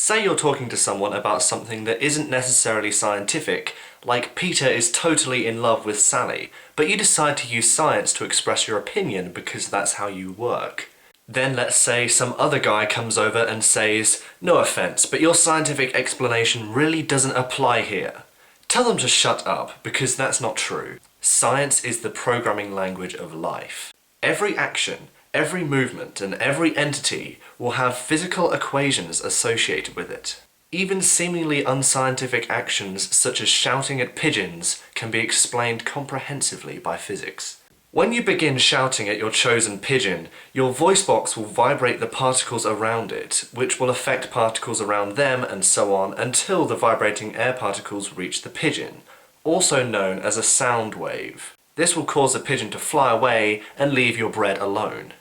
Say you're talking to someone about something that isn't necessarily scientific, like Peter is totally in love with Sally, but you decide to use science to express your opinion because that's how you work. Then let's say some other guy comes over and says, "No offense, but your scientific explanation really doesn't apply here." Tell them to shut up, because that's not true. Science is the programming language of life. Every action, every movement, and every entity will have physical equations associated with it. Even seemingly unscientific actions such as shouting at pigeons can be explained comprehensively by physics. When you begin shouting at your chosen pigeon, your voice box will vibrate the particles around it, which will affect particles around them and so on until the vibrating air particles reach the pigeon, also known as a sound wave. This will cause the pigeon to fly away and leave your bread alone.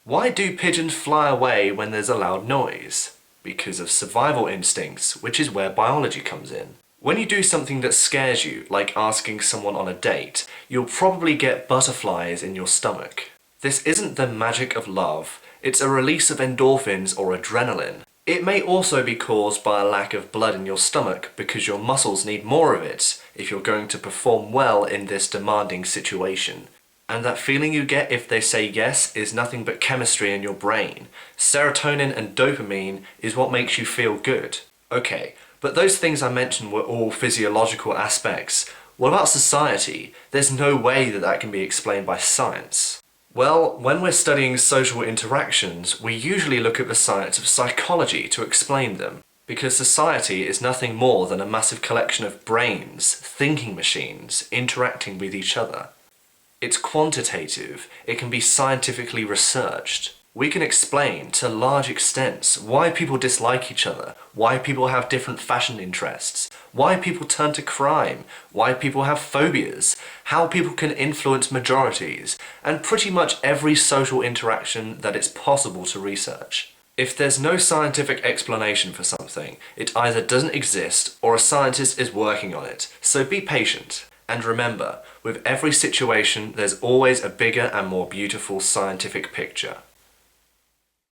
Why do pigeons fly away when there's a loud noise? Because of survival instincts, which is where biology comes in. When you do something that scares you, like asking someone on a date, you'll probably get butterflies in your stomach. This isn't the magic of love, it's a release of endorphins or adrenaline. It may also be caused by a lack of blood in your stomach because your muscles need more of it if you're going to perform well in this demanding situation. And that feeling you get if they say yes is nothing but chemistry in your brain. Serotonin and dopamine is what makes you feel good. Okay, but those things I mentioned were all physiological aspects. What about society? There's no way that that can be explained by science. Well, when we're studying social interactions, we usually look at the science of psychology to explain them, because society is nothing more than a massive collection of brains, thinking machines, interacting with each other. It's quantitative, it can be scientifically researched. We can explain to large extents why people dislike each other, why people have different fashion interests, why people turn to crime, why people have phobias, how people can influence majorities, and pretty much every social interaction that it's possible to research. If there's no scientific explanation for something, it either doesn't exist or a scientist is working on it, so be patient. And remember, with every situation there's always a bigger and more beautiful scientific picture.